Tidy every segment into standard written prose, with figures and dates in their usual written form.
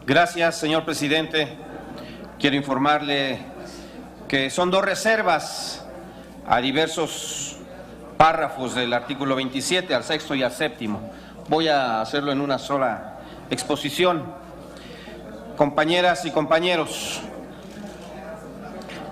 Gracias, señor presidente. Quiero informarle que son 2 reservas a diversos párrafos del artículo 27, al 6º y al 7º. Voy a hacerlo en una sola exposición. Compañeras y compañeros,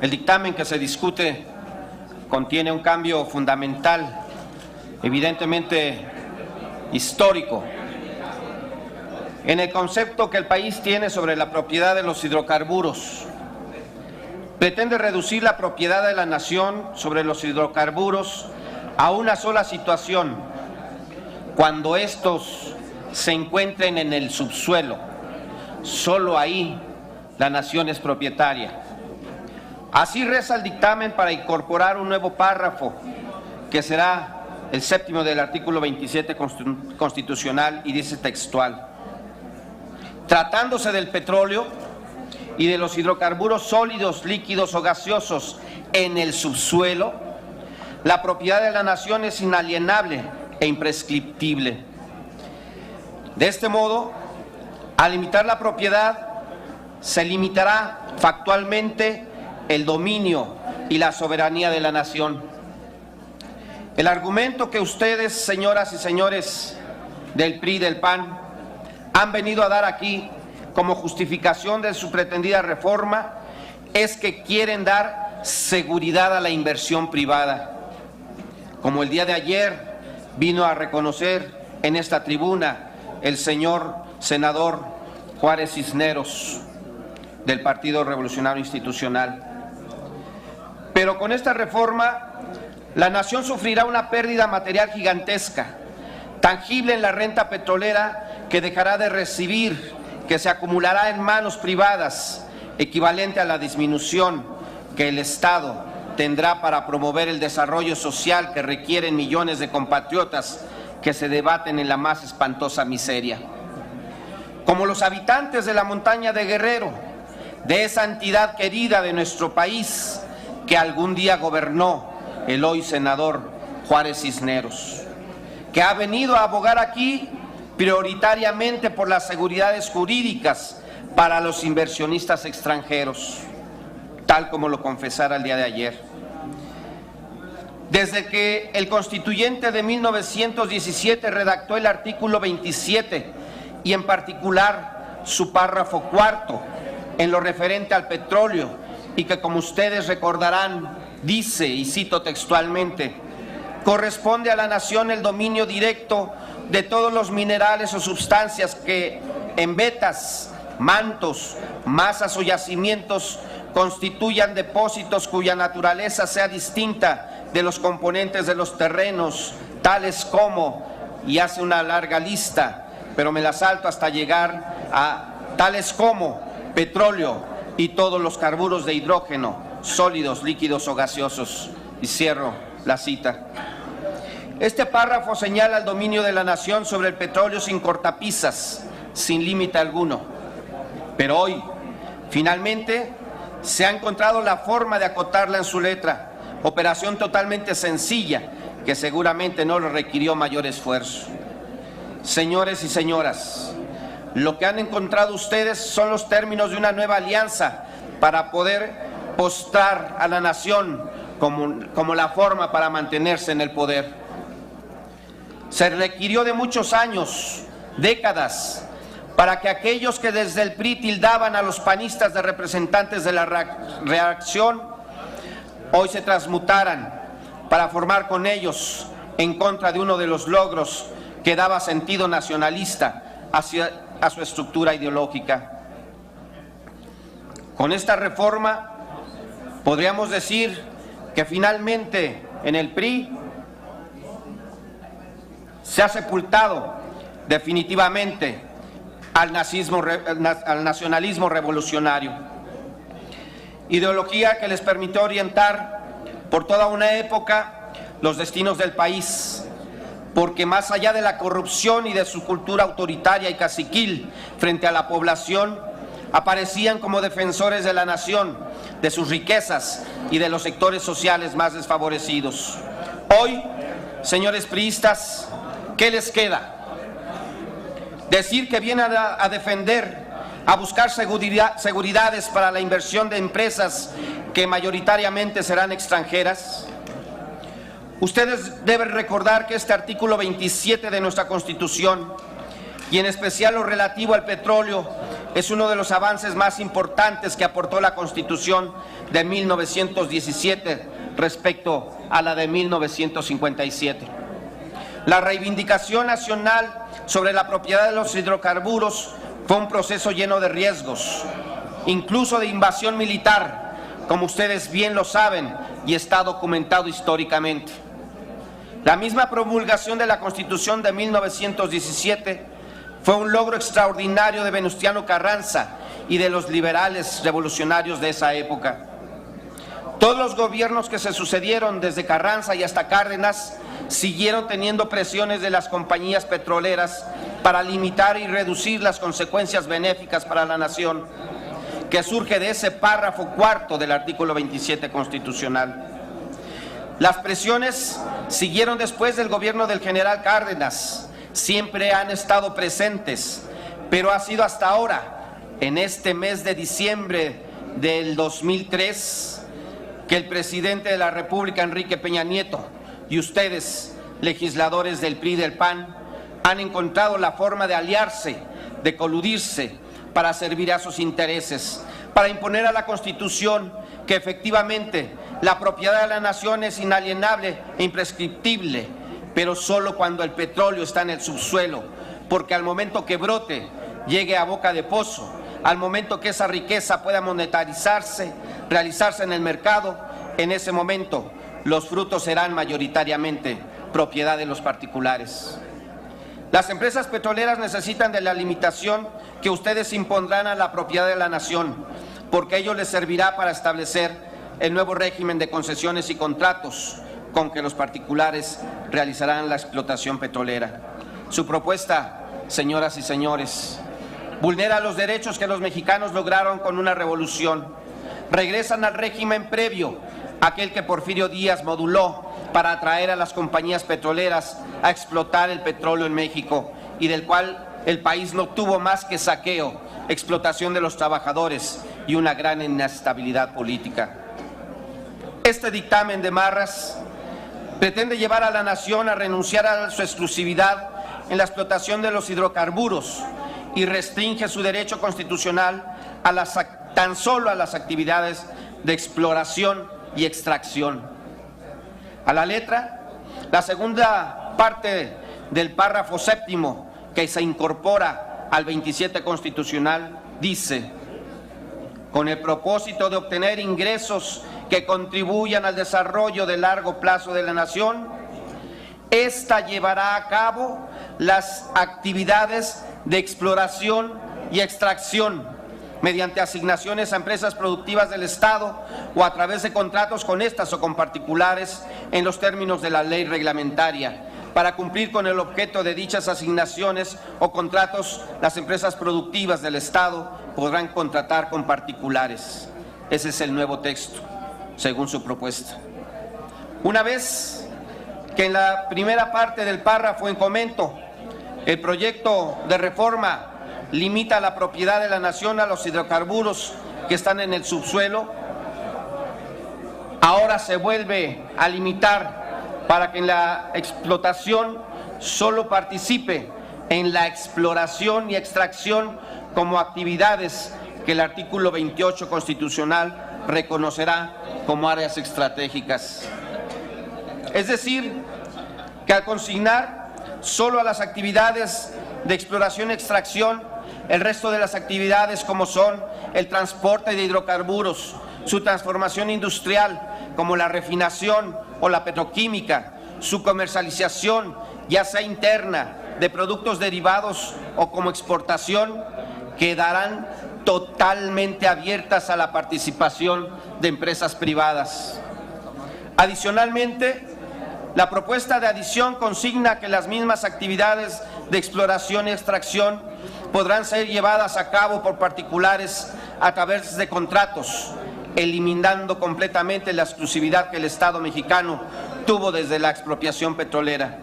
el dictamen que se discute contiene un cambio fundamental, evidentemente histórico, en el concepto que el país tiene sobre la propiedad de los hidrocarburos. Pretende reducir la propiedad de la nación sobre los hidrocarburos a una sola situación, cuando estos se encuentren en el subsuelo. Solo ahí la nación es propietaria. Así reza el dictamen para incorporar un nuevo párrafo, que será el 7º del artículo 27 constitucional, y dice textual: tratándose del petróleo y de los hidrocarburos sólidos, líquidos o gaseosos en el subsuelo, la propiedad de la nación es inalienable e imprescriptible. De este modo, al limitar la propiedad, se limitará factualmente el dominio y la soberanía de la nación. El argumento que ustedes, señoras y señores del PRI y del PAN, han venido a dar aquí como justificación de su pretendida reforma es que quieren dar seguridad a la inversión privada. Como el día de ayer vino a reconocer en esta tribuna el señor senador Juárez Cisneros del Partido Revolucionario Institucional. Pero con esta reforma, la nación sufrirá una pérdida material gigantesca, tangible en la renta petrolera que dejará de recibir, que se acumulará en manos privadas, equivalente a la disminución que el Estado tendrá para promover el desarrollo social que requieren millones de compatriotas que se debaten en la más espantosa miseria. Como los habitantes de la montaña de Guerrero, de esa entidad querida de nuestro país que algún día gobernó el hoy senador Juárez Cisneros, que ha venido a abogar aquí prioritariamente por las seguridades jurídicas para los inversionistas extranjeros, tal como lo confesara el día de ayer. Desde que el constituyente de 1917 redactó el artículo 27 y en particular su párrafo 4 en lo referente al petróleo, y que, como ustedes recordarán, dice, y cito textualmente: corresponde a la nación el dominio directo de todos los minerales o sustancias que en vetas, mantos, masas o yacimientos constituyan depósitos cuya naturaleza sea distinta de los componentes de los terrenos, tales como, y hace una larga lista, pero me la salto hasta llegar a tales como petróleo y todos los carburos de hidrógeno, sólidos, líquidos o gaseosos. Y cierro la cita. Este párrafo señala el dominio de la nación sobre el petróleo sin cortapisas, sin límite alguno. Pero hoy, finalmente, se ha encontrado la forma de acotarla en su letra, operación totalmente sencilla, que seguramente no le requirió mayor esfuerzo. Señores y señoras, lo que han encontrado ustedes son los términos de una nueva alianza para poder postrar a la nación como la forma para mantenerse en el poder. Se requirió de muchos años, décadas, para que aquellos que desde el PRI tildaban a los panistas de representantes de la reacción, hoy se transmutaran para formar con ellos en contra de uno de los logros que daba sentido nacionalista a su estructura ideológica. Con esta reforma podríamos decir que finalmente en el PRI se ha sepultado definitivamente al nacionalismo revolucionario, ideología que les permitió orientar por toda una época los destinos del país, porque más allá de la corrupción y de su cultura autoritaria y caciquil frente a la población, aparecían como defensores de la nación, de sus riquezas y de los sectores sociales más desfavorecidos. Hoy, señores priistas, ¿qué les queda? Decir que vienen a defender, a buscar seguridades para la inversión de empresas que mayoritariamente serán extranjeras. Ustedes deben recordar que este artículo 27 de nuestra Constitución, y en especial lo relativo al petróleo, es uno de los avances más importantes que aportó la Constitución de 1917 respecto a la de 1957. La reivindicación nacional sobre la propiedad de los hidrocarburos fue un proceso lleno de riesgos, incluso de invasión militar, como ustedes bien lo saben y está documentado históricamente. La misma promulgación de la Constitución de 1917 fue un logro extraordinario de Venustiano Carranza y de los liberales revolucionarios de esa época. Todos los gobiernos que se sucedieron desde Carranza y hasta Cárdenas siguieron teniendo presiones de las compañías petroleras para limitar y reducir las consecuencias benéficas para la nación, que surge de ese párrafo cuarto del artículo 27 constitucional. Las presiones siguieron después del gobierno del general Cárdenas, siempre han estado presentes, pero ha sido hasta ahora, en este mes de diciembre del 2003, que el presidente de la República, Enrique Peña Nieto, y ustedes, legisladores del PRI y del PAN, han encontrado la forma de aliarse, de coludirse para servir a sus intereses, para imponer a la Constitución que efectivamente la propiedad de la nación es inalienable e imprescriptible, pero solo cuando el petróleo está en el subsuelo, porque al momento que brote, llegue a boca de pozo, al momento que esa riqueza pueda monetarizarse, realizarse en el mercado, en ese momento los frutos serán mayoritariamente propiedad de los particulares. Las empresas petroleras necesitan de la limitación que ustedes impondrán a la propiedad de la nación, porque ello les servirá para establecer el nuevo régimen de concesiones y contratos con que los particulares realizarán la explotación petrolera. Su propuesta, señoras y señores, vulnera los derechos que los mexicanos lograron con una revolución. Regresan al régimen previo, aquel que Porfirio Díaz moduló para atraer a las compañías petroleras a explotar el petróleo en México y del cual el país no tuvo más que saqueo, explotación de los trabajadores y una gran inestabilidad política. Este dictamen de Marras pretende llevar a la nación a renunciar a su exclusividad en la explotación de los hidrocarburos y restringe su derecho constitucional a tan solo a las actividades de exploración y extracción. A la letra, la segunda parte del párrafo séptimo que se incorpora al 27 constitucional dice: con el propósito de obtener ingresos que contribuyan al desarrollo de largo plazo de la nación, esta llevará a cabo las actividades de exploración y extracción mediante asignaciones a empresas productivas del Estado o a través de contratos con estas o con particulares en los términos de la ley reglamentaria. Para cumplir con el objeto de dichas asignaciones o contratos, las empresas productivas del Estado podrán contratar con particulares. Ese es el nuevo texto, según su propuesta. Una vez que en la primera parte del párrafo en comento, el proyecto de reforma limita la propiedad de la nación a los hidrocarburos que están en el subsuelo, ahora se vuelve a limitar para que en la explotación solo participe en la exploración y extracción como actividades que el artículo 28 constitucional reconocerá como áreas estratégicas. Es decir, que al consignar solo a las actividades de exploración y extracción, el resto de las actividades como son el transporte de hidrocarburos, su transformación industrial como la refinación o la petroquímica, su comercialización ya sea interna de productos derivados o como exportación, quedarán totalmente abiertas a la participación de empresas privadas. Adicionalmente, la propuesta de adición consigna que las mismas actividades de exploración y extracción podrán ser llevadas a cabo por particulares a través de contratos, eliminando completamente la exclusividad que el Estado mexicano tuvo desde la expropiación petrolera.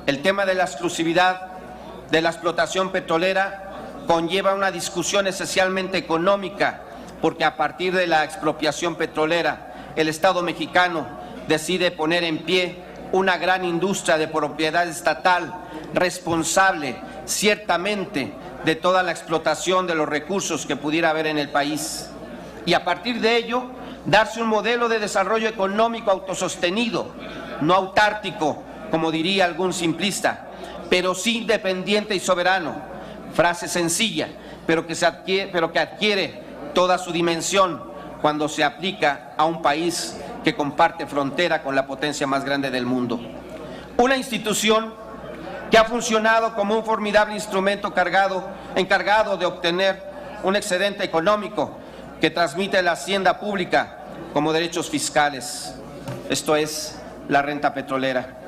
El tema de la exclusividad de la explotación petrolera conlleva una discusión esencialmente económica, porque a partir de la expropiación petrolera, el Estado mexicano decide poner en pie una gran industria de propiedad estatal responsable ciertamente de toda la explotación de los recursos que pudiera haber en el país. Y a partir de ello, darse un modelo de desarrollo económico autosostenido, no autárquico, como diría algún simplista, pero sí independiente y soberano. Frase sencilla, pero que adquiere toda su dimensión cuando se aplica a un país que comparte frontera con la potencia más grande del mundo. Una institución que ha funcionado como un formidable instrumento encargado de obtener un excedente económico que transmite la hacienda pública como derechos fiscales, esto es, la renta petrolera.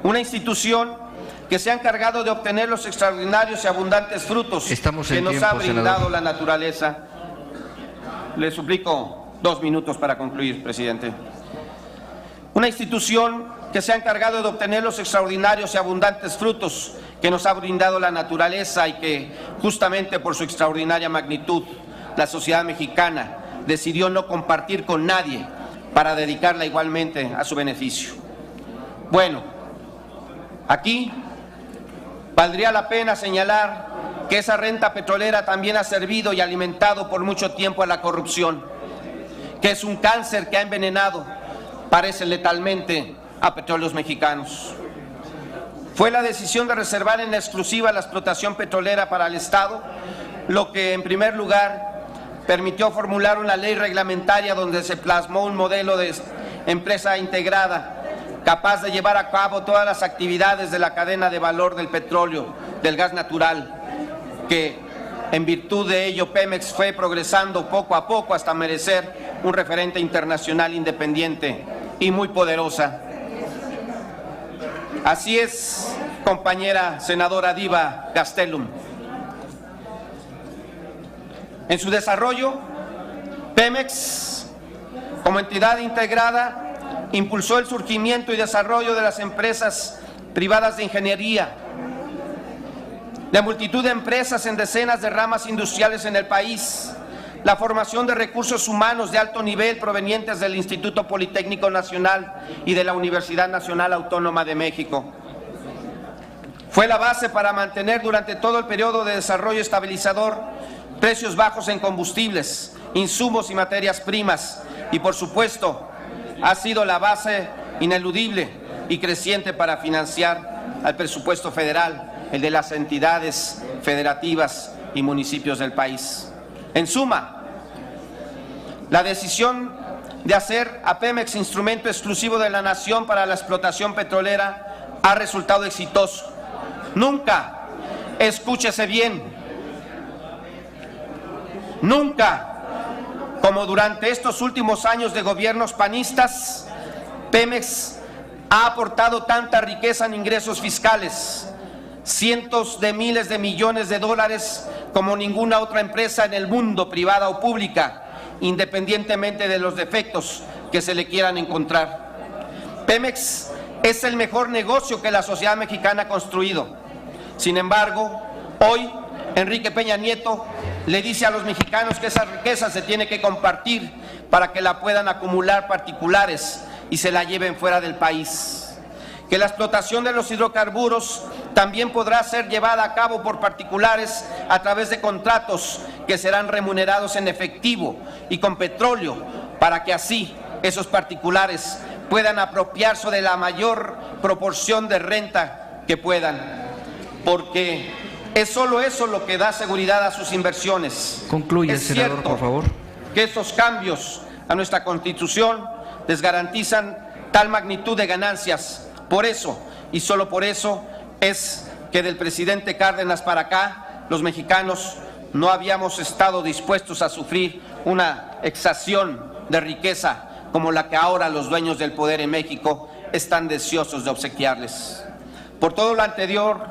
Una institución que se ha encargado de obtener los extraordinarios y abundantes frutos que nos ha brindado la naturaleza. Le suplico 2 minutos para concluir, presidente. Una institución que se ha encargado de obtener los extraordinarios y abundantes frutos que nos ha brindado la naturaleza y que, justamente por su extraordinaria magnitud, la sociedad mexicana decidió no compartir con nadie para dedicarla igualmente a su beneficio. Bueno, aquí valdría la pena señalar que esa renta petrolera también ha servido y alimentado por mucho tiempo a la corrupción, que es un cáncer que ha envenenado, parece letalmente, a petróleos mexicanos. Fue la decisión de reservar en exclusiva la explotación petrolera para el Estado, lo que en primer lugar permitió formular una ley reglamentaria donde se plasmó un modelo de empresa integrada, capaz de llevar a cabo todas las actividades de la cadena de valor del petróleo, del gas natural, que en virtud de ello Pemex fue progresando poco a poco hasta merecer un referente internacional independiente y muy poderosa. Así es, compañera senadora Diva Gastelum. En su desarrollo, Pemex, como entidad integrada, impulsó el surgimiento y desarrollo de las empresas privadas de ingeniería, de multitud de empresas en decenas de ramas industriales en el país, la formación de recursos humanos de alto nivel provenientes del Instituto Politécnico Nacional y de la Universidad Nacional Autónoma de México. Fue la base para mantener durante todo el periodo de desarrollo estabilizador precios bajos en combustibles, insumos y materias primas, y por supuesto ha sido la base ineludible y creciente para financiar al presupuesto federal, el de las entidades federativas y municipios del país. En suma, la decisión de hacer a Pemex instrumento exclusivo de la nación para la explotación petrolera ha resultado exitoso. Nunca, escúchese bien, nunca, como durante estos últimos años de gobiernos panistas, Pemex ha aportado tanta riqueza en ingresos fiscales, cientos de miles de millones de dólares, como ninguna otra empresa en el mundo, privada o pública, independientemente de los defectos que se le quieran encontrar. Pemex es el mejor negocio que la sociedad mexicana ha construido. Sin embargo, hoy Enrique Peña Nieto le dice a los mexicanos que esa riqueza se tiene que compartir para que la puedan acumular particulares y se la lleven fuera del país. Que la explotación de los hidrocarburos también podrá ser llevada a cabo por particulares a través de contratos que serán remunerados en efectivo y con petróleo, para que así esos particulares puedan apropiarse de la mayor proporción de renta que puedan, porque es solo eso lo que da seguridad a sus inversiones. Concluye, senador, por favor. Que estos cambios a nuestra Constitución les garantizan tal magnitud de ganancias. Por eso, y solo por eso, es que del presidente Cárdenas para acá, los mexicanos no habíamos estado dispuestos a sufrir una exacción de riqueza como la que ahora los dueños del poder en México están deseosos de obsequiarles. Por todo lo anterior,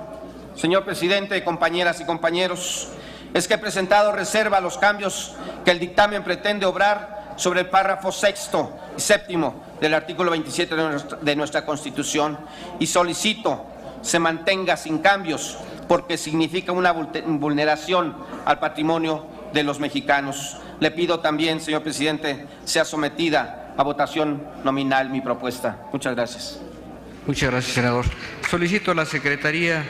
señor presidente, compañeras y compañeros, es que he presentado reserva a los cambios que el dictamen pretende obrar sobre el párrafo sexto y séptimo del artículo 27 de nuestra Constitución y solicito se mantenga sin cambios porque significa una vulneración al patrimonio de los mexicanos. Le pido también, señor presidente, sea sometida a votación nominal mi propuesta. Muchas gracias. Muchas gracias, senador. Solicito a la Secretaría